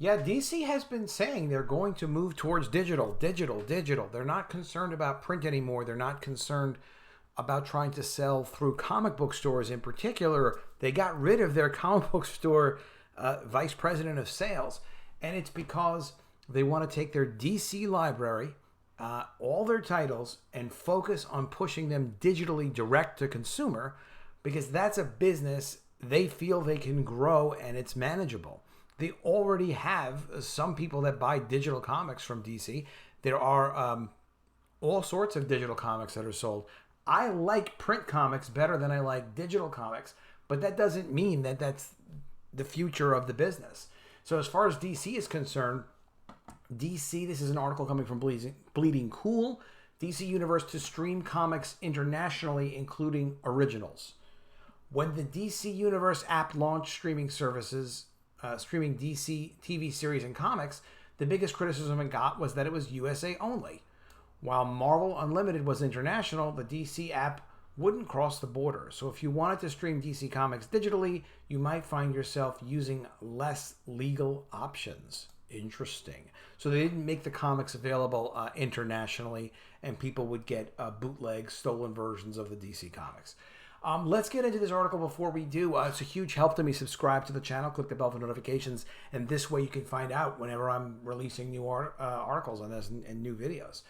Yeah, DC has been saying they're going to move towards digital, digital, digital. They're not concerned about print anymore. They're not concerned about trying to sell through comic book stores in particular. They got rid of their comic book store vice president of sales, and it's because they want to take their DC library, all their titles, and focus on pushing them digitally direct to consumer, because that's a business they feel they can grow and it's manageable. They already have some people that buy digital comics from DC. There are all sorts of digital comics that are sold. I like print comics better than I like digital comics, but that doesn't mean that that's the future of the business. So as far as DC is concerned, DC, this is an article coming from Bleeding Cool, DC Universe to stream comics internationally, including originals. When the DC Universe app launched streaming services, streaming DC TV series and comics, the biggest criticism it got was that it was USA only. While Marvel Unlimited was international, the DC app wouldn't cross the border. So if you wanted to stream DC Comics digitally, you might find yourself using less legal options. Interesting. So they didn't make the comics available internationally, and people would get bootleg, stolen versions of the DC Comics. Let's get into this article before we do. It's a huge help to me. Subscribe to the channel, click the bell for notifications, and this way you can find out whenever I'm releasing new articles on this and new videos.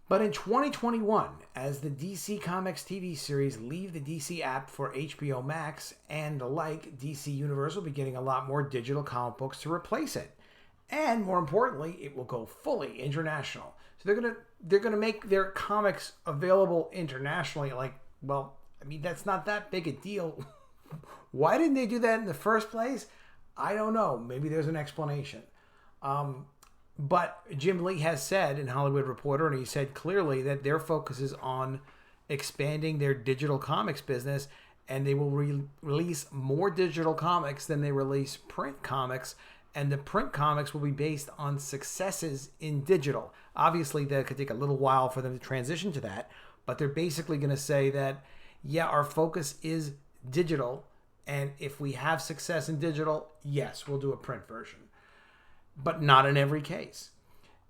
But in 2021, as the DC Comics TV series leave the DC app for HBO Max and the like, DC Universe will be getting a lot more digital comic books to replace it. And more importantly, it will go fully international. So they're gonna make their comics available internationally. Like, well, I mean, that's not that big a deal. Why didn't they do that in the first place? I don't know. Maybe there's an explanation. But Jim Lee has said in Hollywood Reporter, and he said clearly that their focus is on expanding their digital comics business, and they will release more digital comics than they release print comics, and the print comics will be based on successes in digital. Obviously, that could take a little while for them to transition to that, but they're basically going to say that, yeah, our focus is digital, and if we have success in digital, yes, we'll do a print version. But not in every case.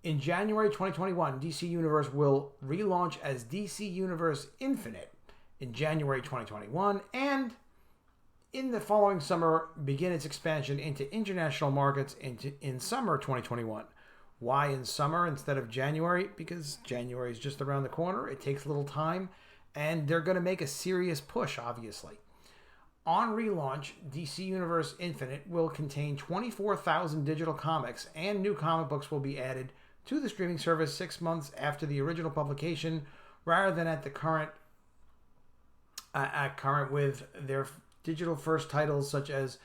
In January 2021, DC Universe will relaunch as DC Universe Infinite in January 2021, and in the following summer, begin its expansion into international markets in summer 2021. Why in summer instead of January? Because January is just around the corner. It takes a little time, and they're going to make a serious push, obviously. On relaunch, DC Universe Infinite will contain 24,000 digital comics, and new comic books will be added to the streaming service 6 months after the original publication, rather than at the current with their digital first titles such as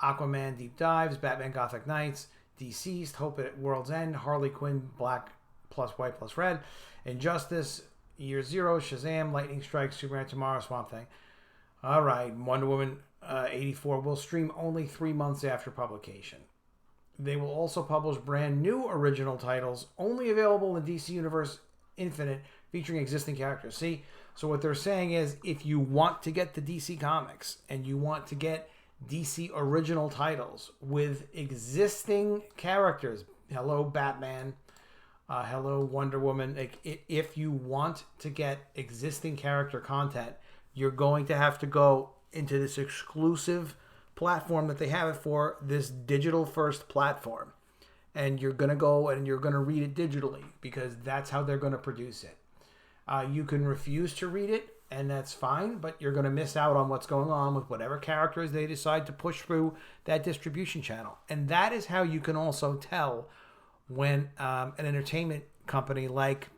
Aquaman Deep Dives, Batman Gothic Knights, Deceased, Hope at World's End, Harley Quinn Black plus White plus Red, Injustice, Year Zero, Shazam, Lightning Strike, Superman Tomorrow, Swamp Thing. All right, Wonder Woman 84 will stream only 3 months after publication. They will also publish brand new original titles only available in DC Universe Infinite featuring existing characters. See, so what they're saying is if you want to get the DC Comics and you want to get DC original titles with existing characters, hello Batman, hello Wonder Woman, like, if you want to get existing character content, you're going to have to go into this exclusive platform that they have it for, this digital first platform. And you're going to go and you're going to read it digitally because that's how they're going to produce it. You can refuse to read it, and that's fine, but you're going to miss out on what's going on with whatever characters they decide to push through that distribution channel. And that is how you can also tell when an entertainment company, like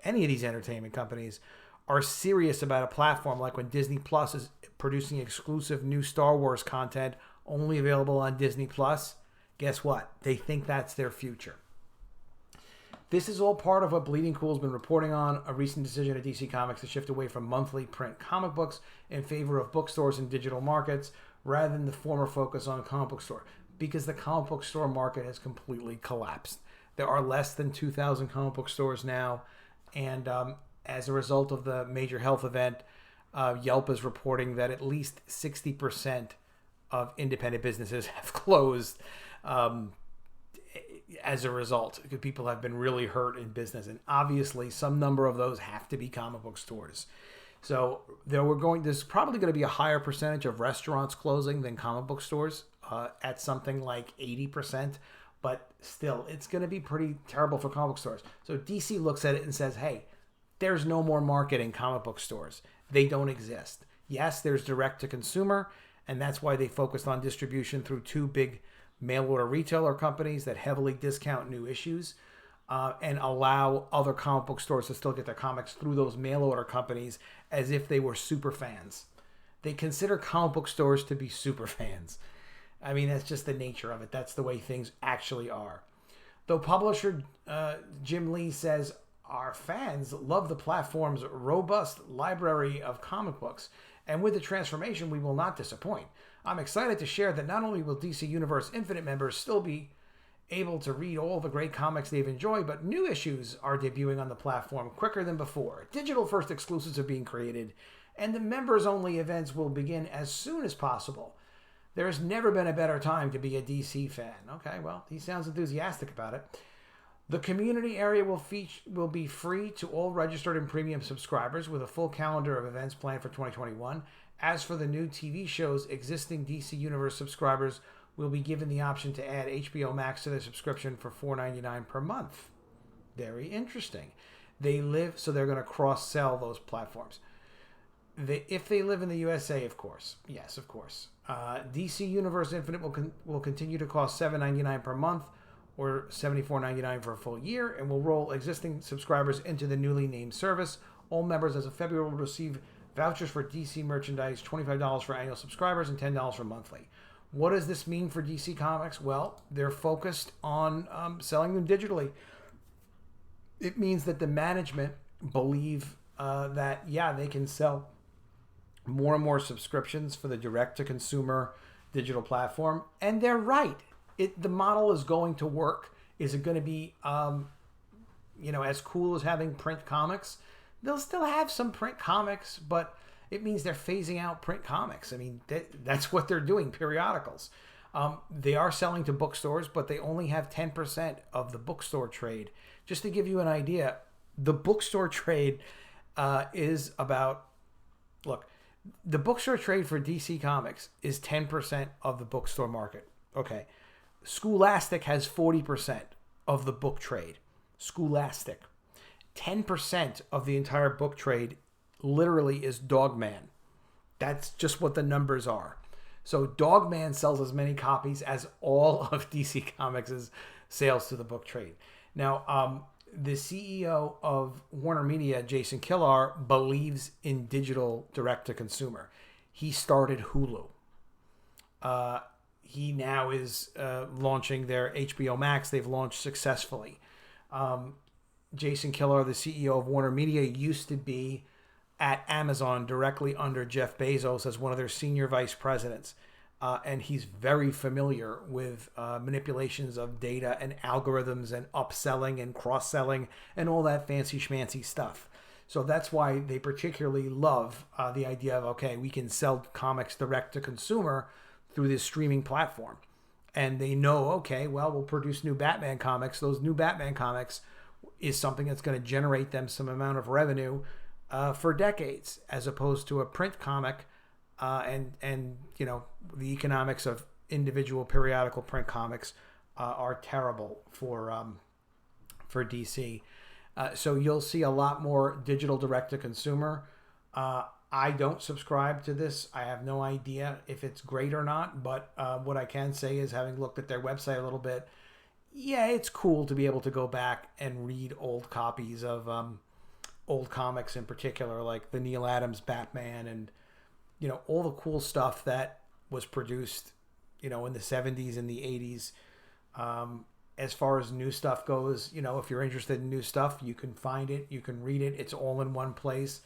any of these entertainment companies, are serious about a platform. Like when Disney Plus is producing exclusive new Star Wars content only available on Disney Plus, guess what? They think that's their future. This is all part of what Bleeding Cool has been reporting on, a recent decision at DC Comics to shift away from monthly print comic books in favor of bookstores and digital markets, rather than the former focus on comic book store, because the comic book store market has completely collapsed. There are less than 2,000 comic book stores now, and as a result of the major health event, Yelp is reporting that at least 60% of independent businesses have closed. as a result, because people have been really hurt in business, and obviously some number of those have to be comic book stores. So there's probably going to be a higher percentage of restaurants closing than comic book stores, at something like 80%. But still, it's going to be pretty terrible for comic book stores. So DC looks at it and says, hey, there's no more market in comic book stores. They don't exist. Yes, there's direct to consumer, and that's why they focused on distribution through two big mail order retailer companies that heavily discount new issues, and allow other comic book stores to still get their comics through those mail order companies as if they were super fans. They consider comic book stores to be super fans. I mean, that's just the nature of it. That's the way things actually are. Though publisher Jim Lee says, our fans love the platform's robust library of comic books, and with the transformation, we will not disappoint. I'm excited to share that not only will DC Universe Infinite members still be able to read all the great comics they've enjoyed, but new issues are debuting on the platform quicker than before. Digital-first exclusives are being created, and the members-only events will begin as soon as possible. There's never been a better time to be a DC fan. Okay, well, he sounds enthusiastic about it. The community area will be free to all registered and premium subscribers, with a full calendar of events planned for 2021. As for the new TV shows, existing DC Universe subscribers will be given the option to add HBO Max to their subscription for $4.99 per month. Very interesting. So they're going to cross-sell those platforms. If they live in the USA, of course. Yes, of course. DC Universe Infinite will continue to cost $7.99 per month, or $74.99 for a full year, and will roll existing subscribers into the newly named service. All members as of February will receive vouchers for DC merchandise, $25 for annual subscribers, and $10 for monthly. What does this mean for DC Comics? Well, they're focused on selling them digitally. It means that the management believe that, yeah, they can sell more and more subscriptions for the direct-to-consumer digital platform. And they're right. The model is going to work. Is it going to be, as cool as having print comics? They'll still have some print comics, but it means they're phasing out print comics. I mean, that's what they're doing, periodicals. They are selling to bookstores, but they only have 10% of the bookstore trade. Just to give you an idea, the bookstore trade is about... Look, the bookstore trade for DC Comics is 10% of the bookstore market. Okay. Scholastic has 40% of the book trade. Scholastic. 10% of the entire book trade literally is Dogman. That's just what the numbers are. So Dogman sells as many copies as all of DC Comics' sales to the book trade. Now, the CEO of Warner Media, Jason Kilar, believes in digital direct-to-consumer. He started Hulu. He now is launching their HBO Max. They've launched successfully. Jason Kilar, the CEO of Warner Media, used to be at Amazon directly under Jeff Bezos as one of their senior vice presidents. And he's very familiar with manipulations of data and algorithms and upselling and cross-selling and all that fancy schmancy stuff. So that's why they particularly love the idea of, okay, we can sell comics direct to consumer through this streaming platform. And they know, okay, well, we'll produce new Batman comics. Those new Batman comics is something that's going to generate them some amount of revenue for decades, as opposed to a print comic. And the economics of individual periodical print comics are terrible for DC. So you'll see a lot more digital direct-to-consumer. I don't subscribe to this. I have no idea if it's great or not, but what I can say is, having looked at their website a little bit, yeah, it's cool to be able to go back and read old copies of old comics, in particular, like the Neil Adams Batman and all the cool stuff that was produced, in the 70s and the 80s. As far as new stuff goes, if you're interested in new stuff, you can find it, you can read it. It's all in one place,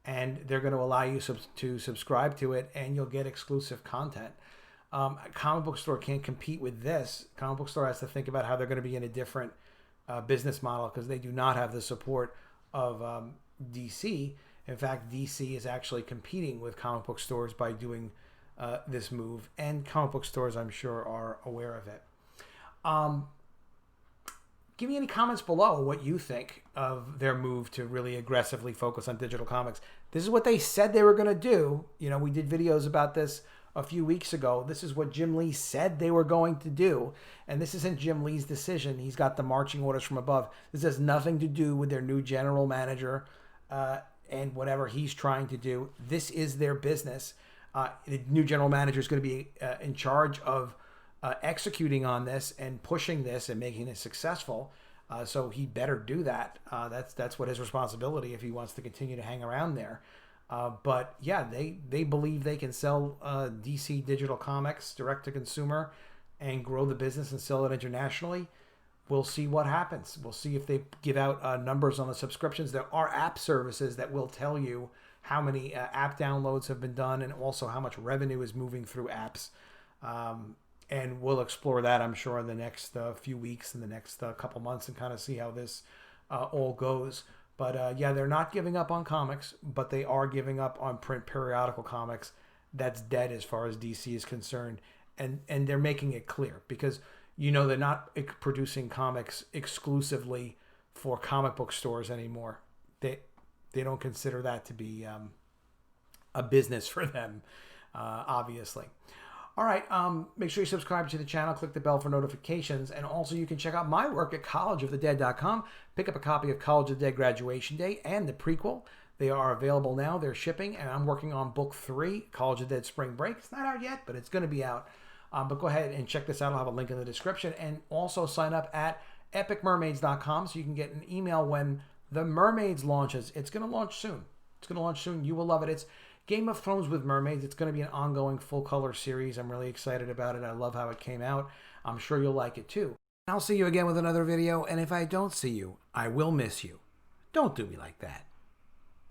and they're going to allow you to subscribe to it, and you'll get exclusive content. A comic book store can't compete with this. A comic book store has to think about how they're going to be in a different business model, because they do not have the support of DC. In fact, DC is actually competing with comic book stores by doing this move, and comic book stores, I'm sure, are aware of it. Give me any comments below what you think of their move to really aggressively focus on digital comics. This is what they said they were going to do. You know, we did videos about this a few weeks ago. This is what Jim Lee said they were going to do. And this isn't Jim Lee's decision. He's got the marching orders from above. This has nothing to do with their new general manager and whatever he's trying to do. This is their business. The new general manager is going to be in charge of executing on this and pushing this and making it successful. So he better do that. That's what his responsibility if he wants to continue to hang around there. But yeah, they believe they can sell DC digital comics direct to consumer and grow the business and sell it internationally. We'll see what happens. We'll see if they give out numbers on the subscriptions. There are app services that will tell you how many app downloads have been done and also how much revenue is moving through apps. And we'll explore that, I'm sure, in the next few weeks, in the next couple months, and kind of see how this all goes. But yeah, they're not giving up on comics, but they are giving up on print periodical comics. That's dead as far as DC is concerned. And they're making it clear because, you know, they're not producing comics exclusively for comic book stores anymore. They don't consider that to be a business for them, obviously. All right, make sure you subscribe to the channel, click the bell for notifications, and also you can check out my work at collegeofthedead.com. Pick up a copy of College of the Dead Graduation Day and the prequel. They are available now. They're shipping, and I'm working on book 3, College of the Dead Spring Break. It's not out yet, but it's going to be out. But go ahead and check this out. I'll have a link in the description. And also sign up at epicmermaids.com so you can get an email when The Mermaids launches. It's going to launch soon. It's going to launch soon. You will love it. It's Game of Thrones with mermaids. It's going to be an ongoing full-color series. I'm really excited about it. I love how it came out. I'm sure you'll like it too. I'll see you again with another video, and if I don't see you, I will miss you. Don't do me like that.